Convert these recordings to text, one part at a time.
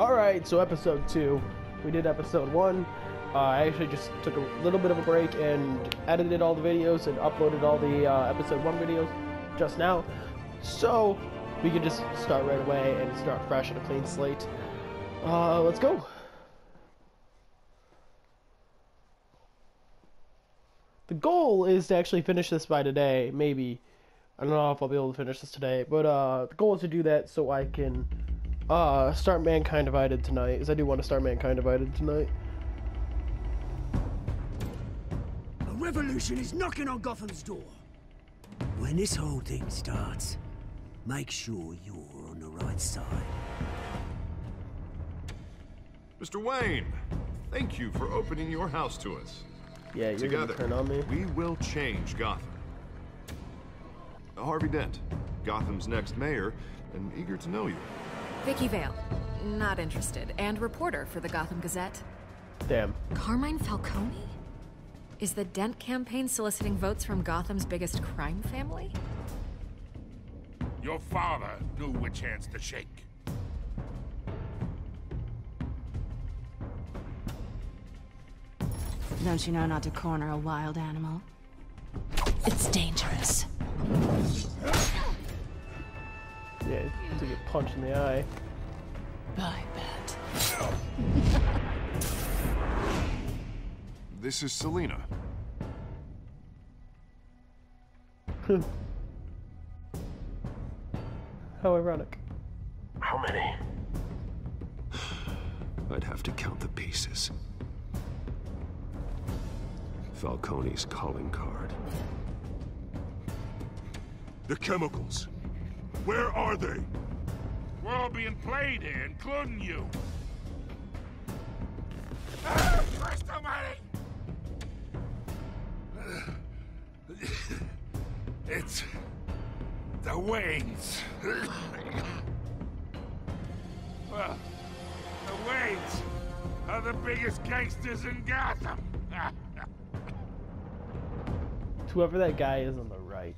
Alright, so episode 2. We did episode 1. I actually just took a little bit of a break and edited all the videos and uploaded all the episode 1 videos just now. So we can just start right away and start fresh on a clean slate. Let's go. The goal is to actually finish this by today, maybe. I don't know if I'll be able to finish this today, but the goal is to do that so I can start Mankind Divided tonight, because I do want to start Mankind Divided tonight. A revolution is knocking on Gotham's door. When this whole thing starts, make sure you're on the right side. Mr. Wayne, thank you for opening your house to us. Yeah, you're Together, gonna turn on me. we will change Gotham. Harvey Dent, Gotham's next mayor, and eager to know you. Vicky Vale, not interested, and reporter for the Gotham Gazette. Damn. Carmine Falcone? Is the Dent campaign soliciting votes from Gotham's biggest crime family? Your father knew which hands to shake. Don't you know not to corner a wild animal? It's dangerous. Yeah, to get punched in the eye. I bet. This is Selina. How ironic. How many? I'd have to count the pieces. Falcone's calling card. The chemicals. Where are they? We're all being played here, including you. Ah, Christ almighty! It's the Waynes. Well, the Waynes are the biggest gangsters in Gotham. Whoever that guy is on the right.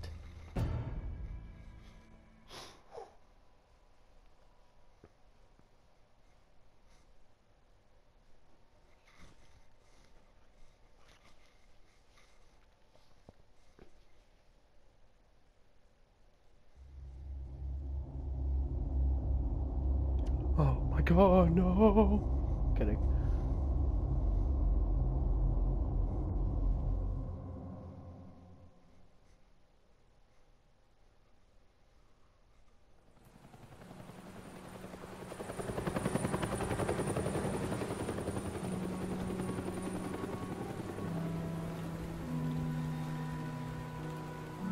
Oh my god, no! Kidding.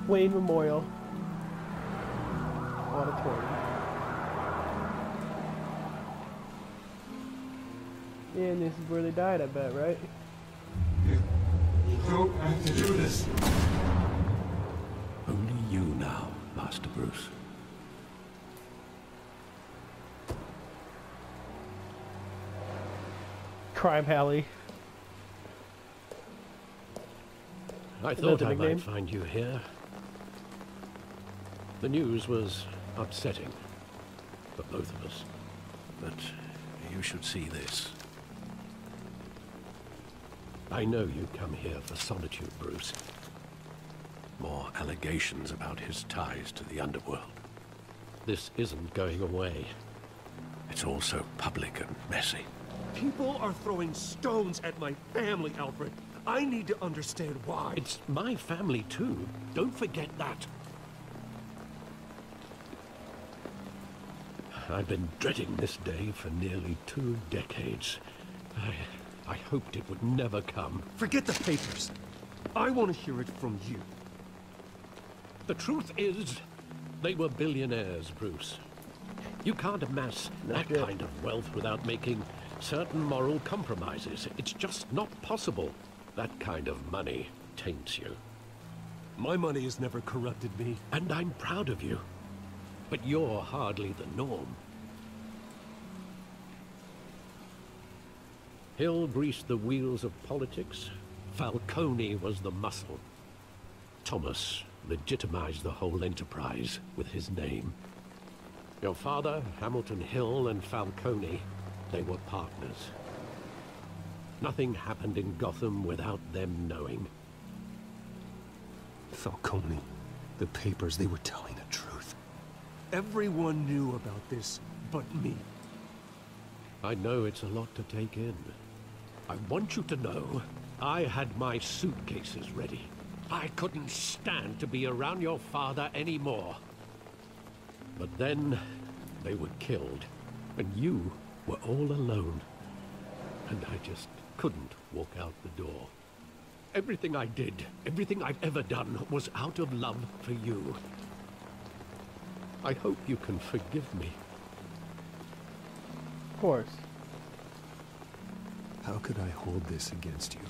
Wayne Memorial Auditorium. Yeah, and this is where they died, I bet, right? You don't have to do this. Only you now, Master Bruce. Crime Alley. I thought I might find you here. The news was upsetting for both of us. But you should see this. I know you come here for solitude, Bruce. More allegations about his ties to the underworld. This isn't going away. It's all so public and messy. People are throwing stones at my family, Alfred. I need to understand why. It's my family, too. Don't forget that. I've been dreading this day for nearly 2 decades. I hoped it would never come. Forget the papers. I want to hear it from you. The truth is, they were billionaires, Bruce. You can't amass that kind of wealth without making certain moral compromises. It's just not possible. That kind of money taints you. My money has never corrupted me. And I'm proud of you. But you're hardly the norm. Hill greased the wheels of politics. Falcone was the muscle. Thomas legitimized the whole enterprise with his name. Your father, Hamilton Hill, and Falcone they were partners. Nothing happened in Gotham without them knowing. Falcone, the papers, they were telling the truth. Everyone knew about this but me. I know it's a lot to take in. I want you to know, I had my suitcases ready. I couldn't stand to be around your father anymore. But then, they were killed, and you were all alone. And I just couldn't walk out the door. Everything I did, everything I've ever done, was out of love for you. I hope you can forgive me. Of course. How could I hold this against you?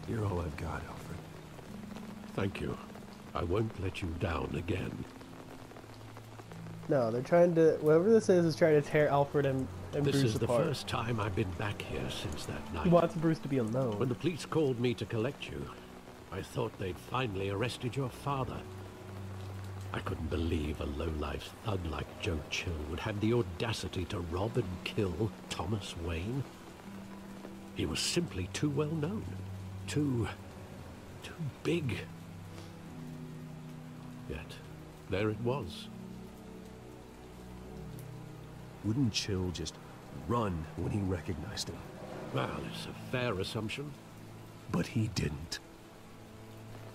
You're all I've got, Alfred. Thank you. I won't let you down again. No, they're trying to... Whoever this is trying to tear Alfred and Bruce apart. This is the first time I've been back here since that night. He wants Bruce to be alone. When the police called me to collect you, I thought they'd finally arrested your father. I couldn't believe a low-life thug like Joe Chill would have the audacity to rob and kill Thomas Wayne. He was simply too well known. Too big. Yet, there it was. Wouldn't Chill just run when he recognized him? Well, it's a fair assumption. But he didn't.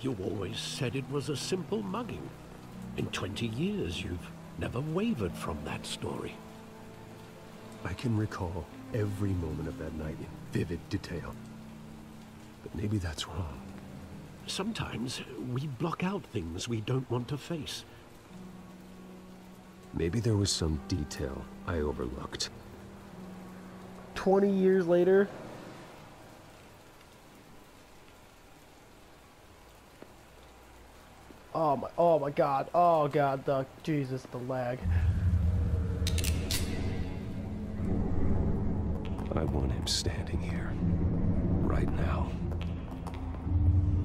You always said it was a simple mugging. In 20 years, you've never wavered from that story. I can recall every moment of that night in vivid detail. But maybe that's wrong. Sometimes we block out things we don't want to face. Maybe there was some detail I overlooked. 20 years later. Oh my god. Oh god, Jesus, the lag. I want him standing here. Right now.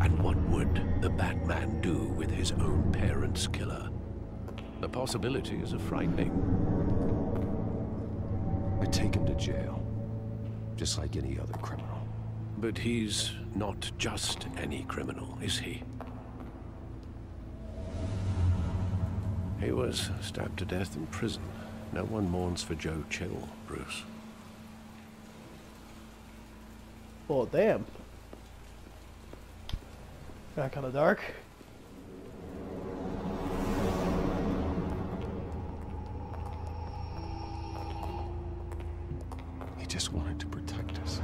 And what would the Batman do with his own parents' killer? The possibilities are frightening. I take him to jail. Just like any other criminal. But he's not just any criminal, is he? He was stabbed to death in prison. No one mourns for Joe Chill, Bruce. Oh, damn. Got kind of dark. He just wanted to protect us.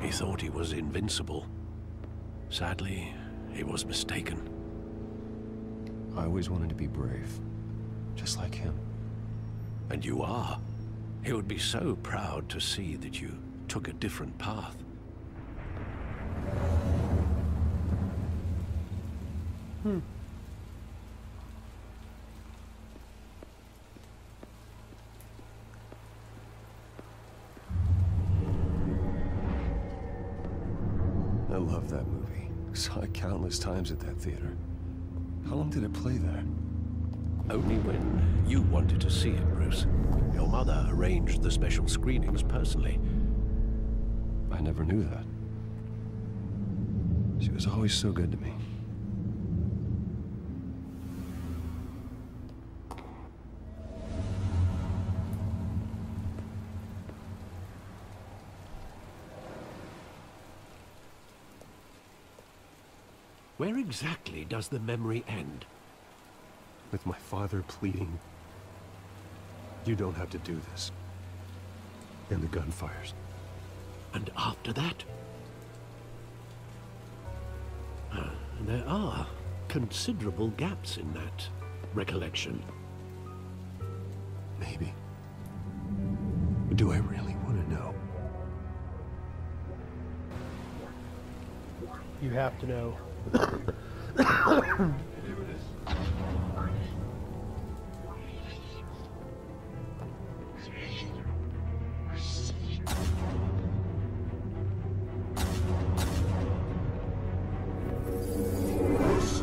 He thought he was invincible. Sadly, he was mistaken. I always wanted to be brave. Just like him. And you are. He would be so proud to see that you took a different path. I love that movie. Saw it countless times at that theater. How long did it play there? Only when you wanted to see it, Bruce. Your mother arranged the special screenings personally. I never knew that. She was always so good to me. Where exactly does the memory end? With my father pleading, "You don't have to do this." And the gunfires. And after that? There are considerable gaps in that recollection. Maybe. But do I really want to know? You have to know.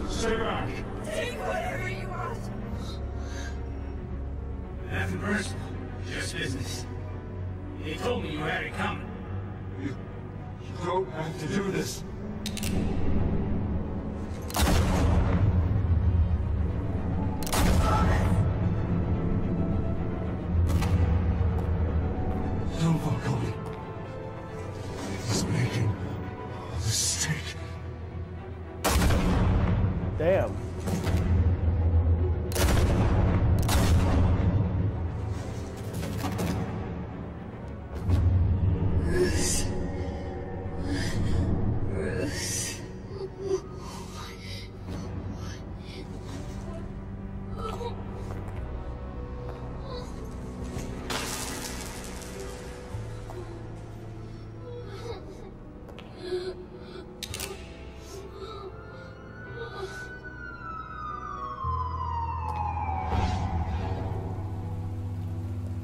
Stay back! Take whatever you want! Nothing personal, just business. They told me you had it coming. You don't have to do this. No, Falcone. He's making a mistake. Damn.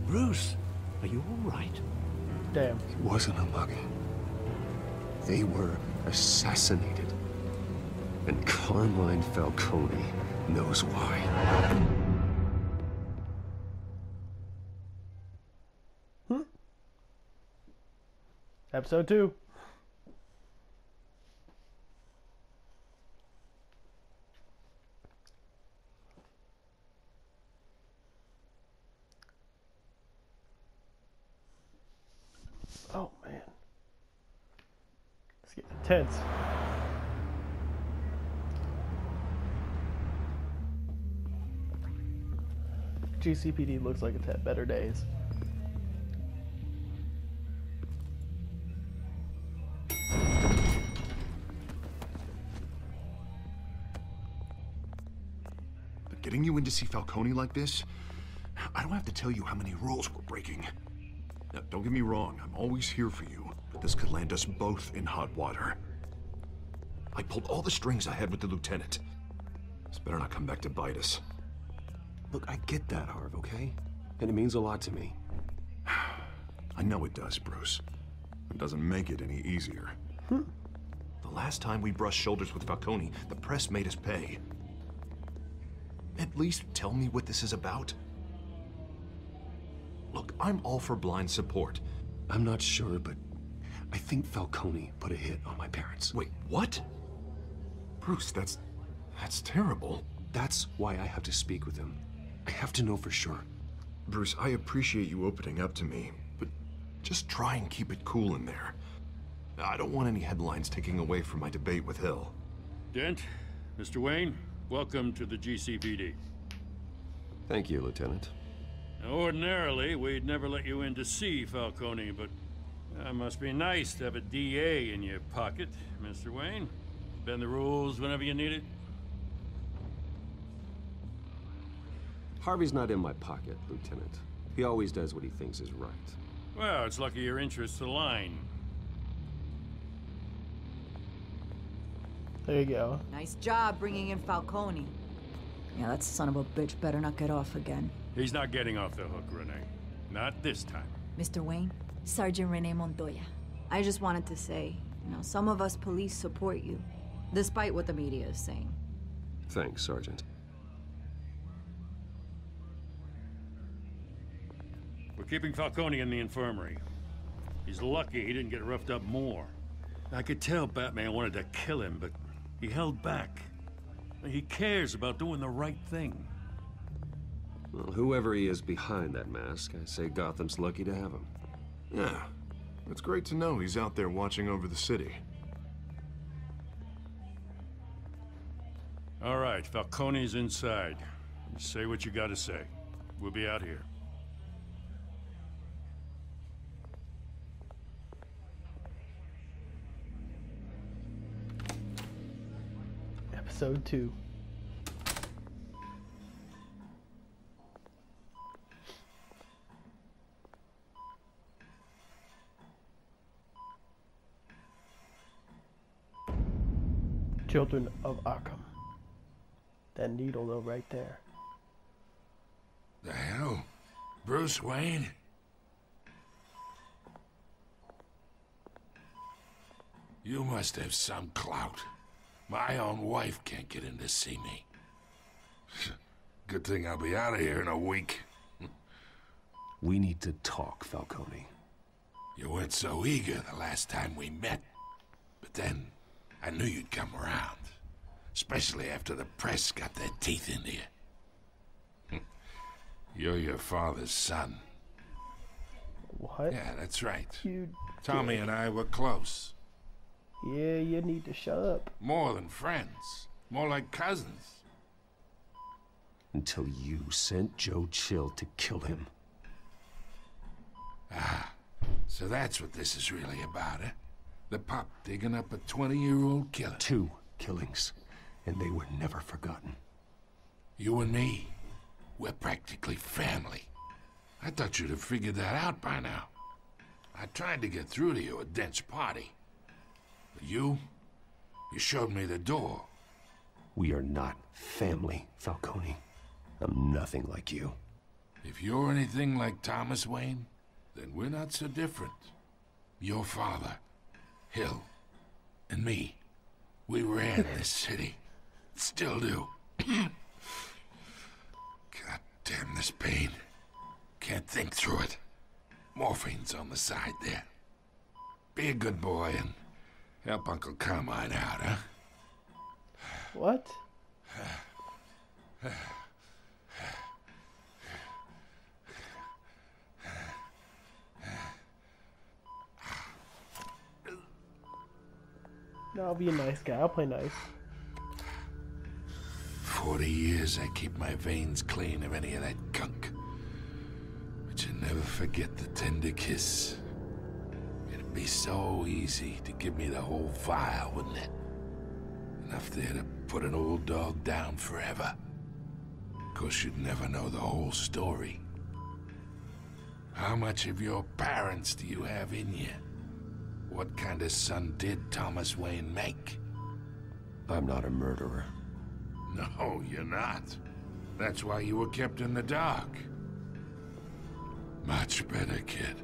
Bruce, are you all right? Damn. It wasn't a mugging. They were assassinated. And Carmine Falcone knows why. Episode 2. Oh man. It's getting intense. GCPD looks like it's had better days. But getting you in to see Falcone like this, I don't have to tell you how many rules we're breaking. Now, don't get me wrong, I'm always here for you, but this could land us both in hot water. I pulled all the strings I had with the lieutenant. This better not come back to bite us. Look, I get that, Harv, okay? And it means a lot to me. I know it does, Bruce. It doesn't make it any easier. The last time we brushed shoulders with Falcone, the press made us pay. At least tell me what this is about. Look, I'm all for blind support. I'm not sure, but I think Falcone put a hit on my parents. Wait, what? Bruce, that's terrible. That's why I have to speak with him. I have to know for sure. Bruce, I appreciate you opening up to me, but just try and keep it cool in there. I don't want any headlines taking away from my debate with Hill. Dent, Mr. Wayne, welcome to the GCPD. Thank you, Lieutenant. Now, ordinarily, we'd never let you in to see Falcone, but that must be nice to have a DA in your pocket, Mr. Wayne. Bend the rules whenever you need it. Harvey's not in my pocket, Lieutenant. He always does what he thinks is right. Well, it's lucky your interests align. There you go. Nice job bringing in Falcone. Yeah, that son of a bitch better not get off again. He's not getting off the hook, Renee. Not this time. Mr. Wayne, Sergeant Renee Montoya. I just wanted to say, some of us police support you, despite what the media is saying. Thanks, Sergeant. We're keeping Falcone in the infirmary. He's lucky he didn't get roughed up more. I could tell Batman wanted to kill him, but he held back. He cares about doing the right thing. Well, whoever he is behind that mask, I say Gotham's lucky to have him. Yeah, it's great to know he's out there watching over the city. All right, Falcone's inside. You say what you gotta say. We'll be out here. Episode 2. Children of Arkham. That needle though right there. The hell? Bruce Wayne? You must have some clout. My own wife can't get in to see me. Good thing I'll be out of here in a week. We need to talk, Falcone. You weren't so eager the last time we met. But then, I knew you'd come around. Especially after the press got their teeth into you. You're your father's son. What? Yeah, that's right. You Tommy and I were close. Yeah, you need to shut up. More than friends. More like cousins. Until you sent Joe Chill to kill him. Ah, so that's what this is really about, eh? The pup digging up a 20-year-old killer. 2 killings, and they were never forgotten. You and me, we're practically family. I thought you'd have figured that out by now. I tried to get through to you at Dent's party. But you showed me the door. We are not family, Falcone. I'm nothing like you. If you're anything like Thomas Wayne, then we're not so different. Your father, Hill, and me, we ran this city. Still do. God damn this pain. Can't think through it. Morphine's on the side there. Be a good boy and help Uncle Carmine out, huh? What? No, I'll be a nice guy. I'll play nice. 40 years I keep my veins clean of any of that gunk. But you never forget the tender kiss. It'd be so easy to give me the whole vial, wouldn't it? Enough there to put an old dog down forever. Of course, you'd never know the whole story. How much of your parents do you have in you? What kind of son did Thomas Wayne make? I'm not a murderer. No, you're not. That's why you were kept in the dark. Much better, kid.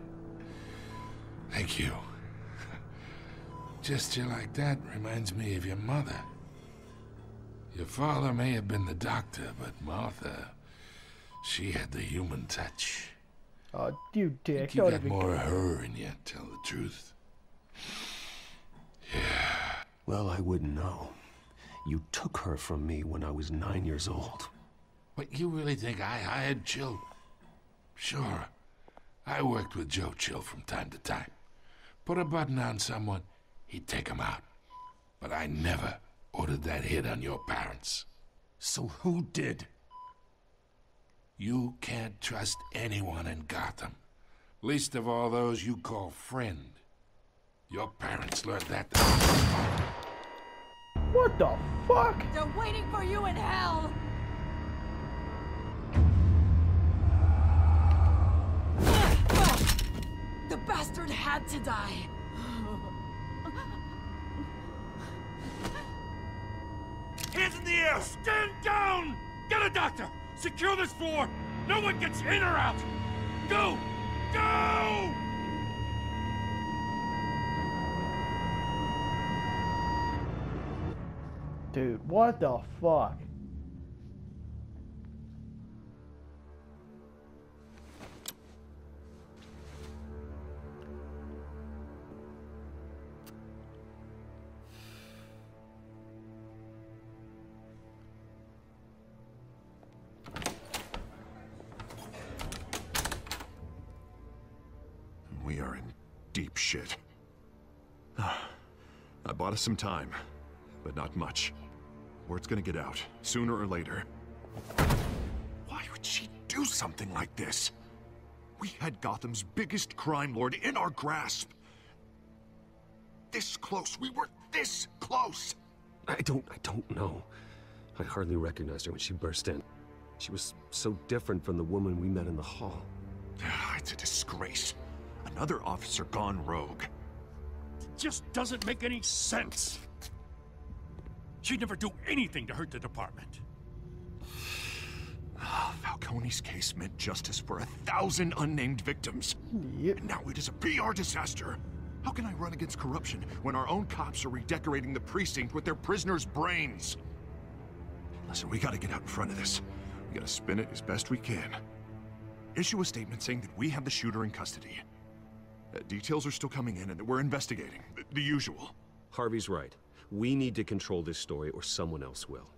Thank you. Gesture like that reminds me of your mother. Your father may have been the doctor, but Martha, she had the human touch. Oh, you dick. You got more of her in you, tell the truth. Yeah. Well, I wouldn't know. You took her from me when I was 9 years old. But you really think I hired Chill? Sure. I worked with Joe Chill from time to time. Put a button on someone, he'd take him out. But I never ordered that hit on your parents. So who did? You can't trust anyone in Gotham. Least of all those you call friend. Your parents learned that. What the fuck? They're waiting for you in hell! The bastard had to die. Hands in the air! Stand down! Get a doctor! Secure this floor! No one gets in or out! Go! Go! Dude, what the fuck? We are in deep shit. I bought us some time, but not much. Word's gonna get out, sooner or later. Why would she do something like this? We had Gotham's biggest crime lord in our grasp. This close, we were this close! I don't know. I hardly recognized her when she burst in. She was so different from the woman we met in the hall. It's a disgrace. Another officer gone rogue. It just doesn't make any sense. She'd never do anything to hurt the department. Falcone's case meant justice for 1,000 unnamed victims. Yep. And now it is a PR disaster. How can I run against corruption when our own cops are redecorating the precinct with their prisoners' brains? Listen, we gotta get out in front of this. We gotta spin it as best we can. Issue a statement saying that we have the shooter in custody. Details are still coming in, and we're investigating. The usual. Harvey's right. We need to control this story, or someone else will.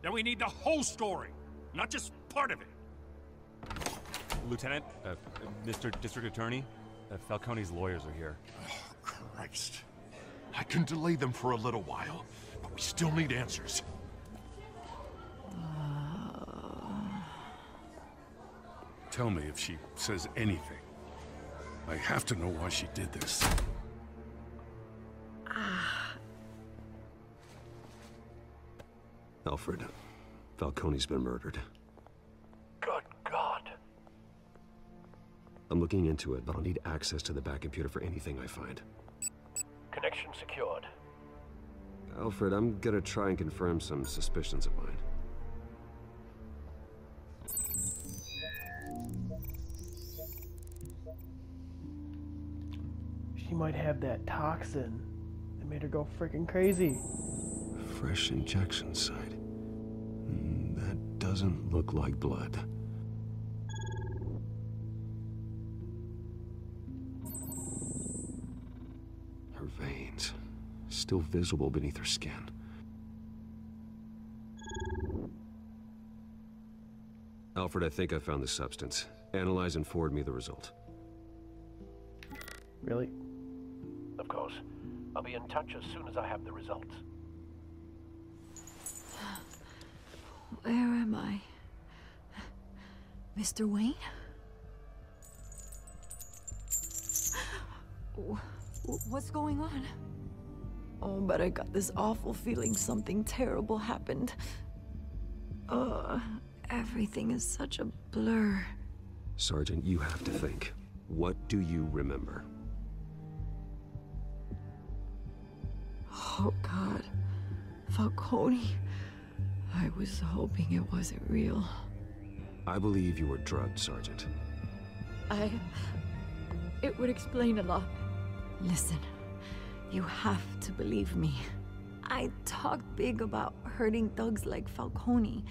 Then we need the whole story, not just part of it. Lieutenant, Mr. District Attorney, Falcone's lawyers are here. Oh, Christ. I can delay them for a little while, but we still need answers. Tell me if she says anything. I have to know why she did this. Alfred, Falcone's been murdered. Good God. I'm looking into it, but I'll need access to the back computer for anything I find. Connection secured. Alfred, I'm gonna try and confirm some suspicions of mine. She might have that toxin that made her go freaking crazy. Fresh injection site. That doesn't look like blood. Her veins, still visible beneath her skin. Alfred, I think I found the substance. Analyze and forward me the result. Really? Of course. I'll be in touch as soon as I have the results. Where am I? Mr. Wayne? What's going on? Oh, but I got this awful feeling something terrible happened. Everything is such a blur. Sergeant, you have to think. What do you remember? Oh, God. Falcone. I was hoping it wasn't real. I believe you were drugged, Sergeant. It would explain a lot. Listen, you have to believe me. I talked big about hurting thugs like Falcone,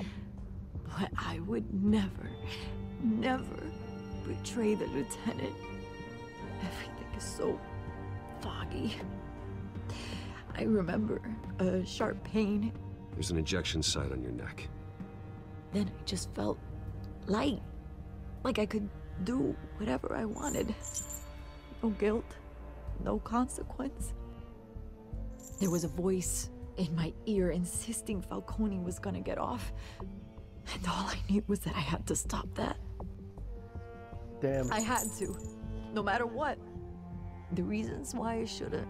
but I would never betray the lieutenant. Everything is so foggy. I remember a sharp pain. There's an injection site on your neck. Then I just felt light, like I could do whatever I wanted. No guilt, no consequence. There was a voice in my ear insisting Falcone was gonna get off. And all I knew was that I had to stop that. Damn. I had to, no matter what. The reasons why I should've,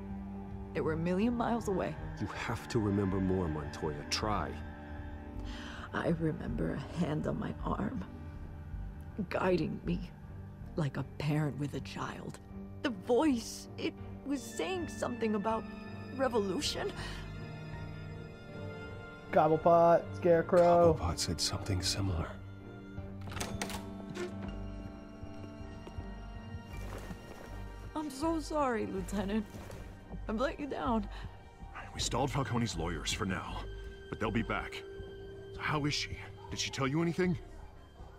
they were a million miles away. You have to remember more, Montoya. Try. I remember a hand on my arm, guiding me like a parent with a child. The voice, it was saying something about revolution. Cobblepot, Scarecrow. Cobblepot said something similar. I'm so sorry, Lieutenant. I've let you down. We stalled Falcone's lawyers for now, but they'll be back. So how is she? Did she tell you anything?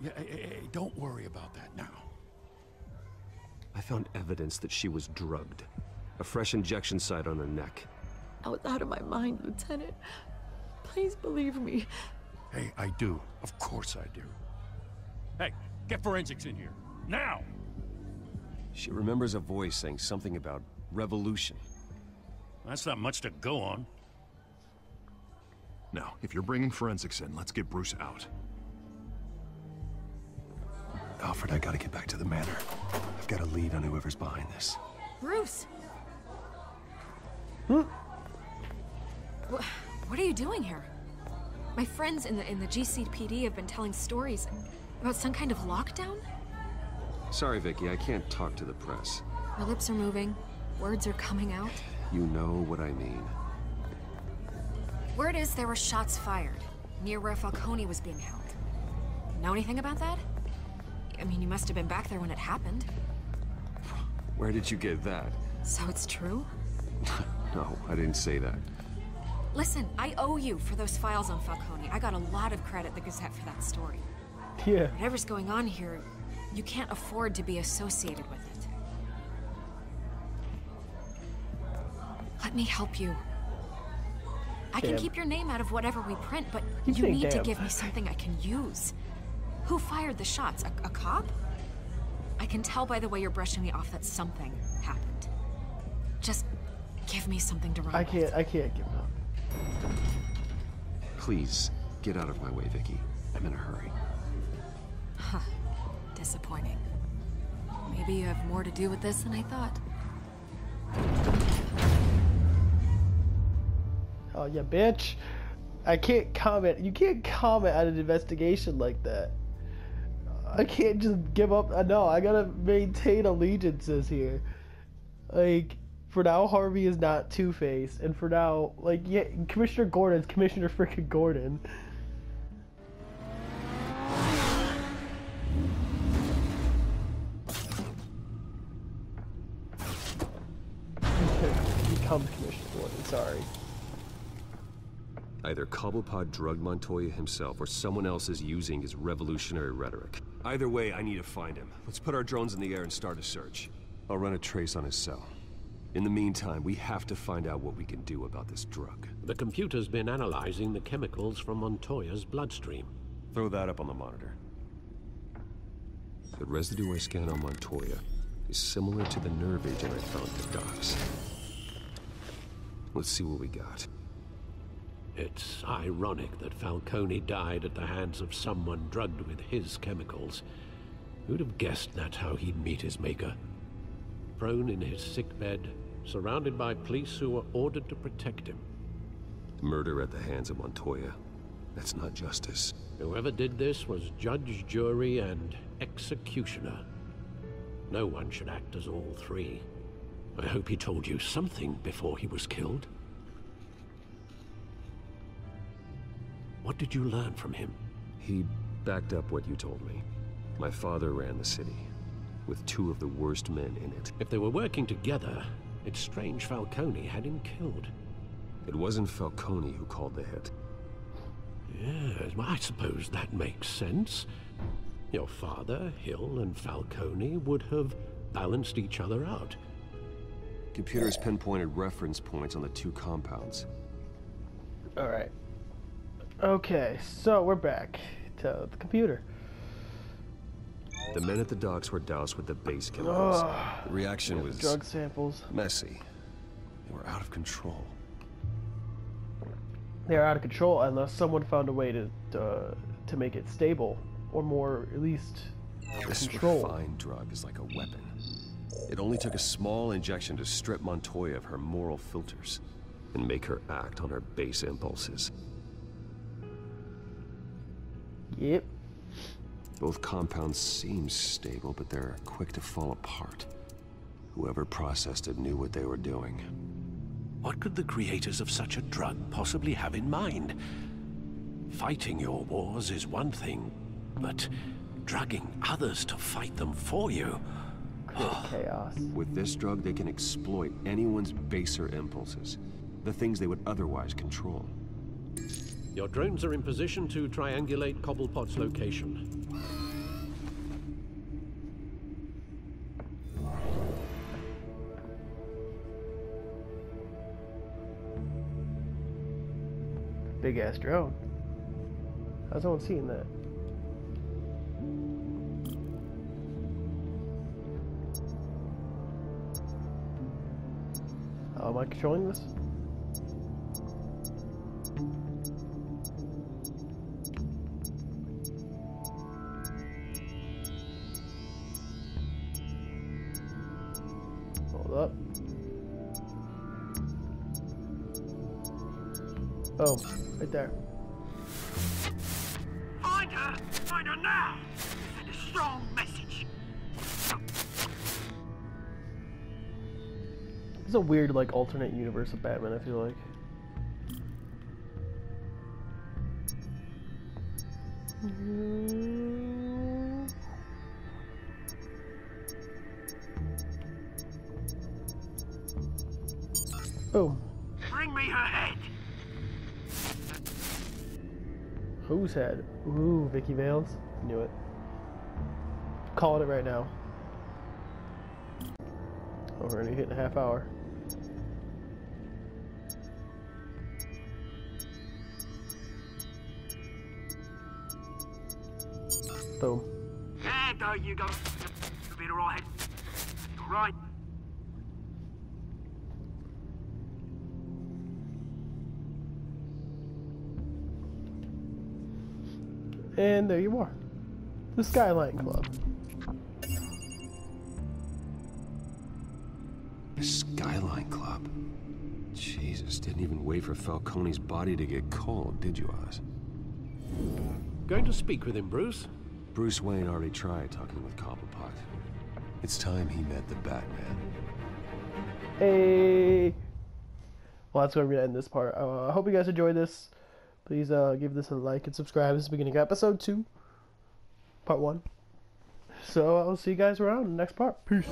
Yeah, hey, don't worry about that now. I found evidence that she was drugged. A fresh injection site on her neck. I was out of my mind, Lieutenant. Please believe me. Hey, I do. Of course I do. Hey, get forensics in here. Now! She remembers a voice saying something about revolution. That's not much to go on. Now, if you're bringing forensics in, let's get Bruce out. Alfred, I gotta get back to the manor. I've got a lead on whoever's behind this. Bruce! What are you doing here? My friends in the GCPD have been telling stories about some kind of lockdown? Sorry, Vicky, I can't talk to the press. Her lips are moving. Words are coming out. You know what I mean. Word is there were shots fired near where Falcone was being held. Know anything about that? I mean, you must have been back there when it happened. Where did you get that? So it's true? No, I didn't say that. Listen, I owe you for those files on Falcone. I got a lot of credit at the Gazette for that story. Yeah. Whatever's going on here, you can't afford to be associated with it. Let me help you. I can keep your name out of whatever we print, but Keep you saying need to damn. give me something I can use. Who fired the shots? A cop? I can tell by the way you're brushing me off that something happened. Just give me something to run I with. can't give up. Please, get out of my way, Vicky. I'm in a hurry. Huh. Disappointing. Maybe you have more to do with this than I thought. Oh, yeah, bitch. I can't comment. You can't comment on an investigation like that. I can't just give up. No, I gotta maintain allegiances here. Like, for now, Harvey is not Two-Face. And for now, like, yeah, Commissioner Gordon's Commissioner freaking Gordon. He becomes Commissioner Gordon, sorry. Either Cobblepot drugged Montoya himself, or someone else is using his revolutionary rhetoric. Either way, I need to find him. Let's put our drones in the air and start a search. I'll run a trace on his cell. In the meantime, we have to find out what we can do about this drug. The computer's been analyzing the chemicals from Montoya's bloodstream. Throw that up on the monitor. The residue I scan on Montoya is similar to the nerve agent I found at the docks. Let's see what we got. It's ironic that Falcone died at the hands of someone drugged with his chemicals. Who'd have guessed that's how he'd meet his maker? Prone in his sickbed, surrounded by police who were ordered to protect him. Murder at the hands of Montoya. That's not justice. Whoever did this was judge, jury, and executioner. No one should act as all three. I hope he told you something before he was killed. What did you learn from him? He backed up what you told me. My father ran the city, with two of the worst men in it. If they were working together, it's strange Falcone had him killed. It wasn't Falcone who called the hit. Yes, well, I suppose that makes sense. Your father, Hill, and Falcone would have balanced each other out. Computers pinpointed reference points on the two compounds. Alright. Okay, so we're back to the computer. The men at the docks were doused with the base chemicals. The reaction was drug samples. Messy. They were out of control. They're out of control unless someone found a way to make it stable, or more, at least This refined drug is like a weapon. It only took a small injection to strip Montoya of her moral filters and make her act on her base impulses. Yep. Both compounds seem stable, but they're quick to fall apart. Whoever processed it knew what they were doing. What could the creators of such a drug possibly have in mind? Fighting your wars is one thing, but drugging others to fight them for you? Chaos. With this drug, they can exploit anyone's baser impulses, the things they would otherwise control. Your drones are in position to triangulate Cobblepot's location. Big ass drone. How's no one seeing that? How am I controlling this? Hold up. Oh, right there. Find her! Find her now! Send a strong message! It's a weird, like, alternate universe of Batman, I feel like. Boom. Bring me her head! Whose head? Ooh, Vicky Vales. Knew it. Calling it right now. Oh, we're already hitting a half hour. Boom. Yeah, there you go. You'll be alright. Right. And there you are. The Skyline Club. The Skyline Club? Jesus, didn't even wait for Falcone's body to get cold, did you, Oz? Going to speak with him, Bruce? Bruce Wayne already tried talking with Cobblepot. It's time he met the Batman. Hey! Well, that's where we're going to end this part. I hope you guys enjoyed this. Please give this a like and subscribe. This is the beginning of episode 2. Part 1. So I'll see you guys around in the next part. Peace.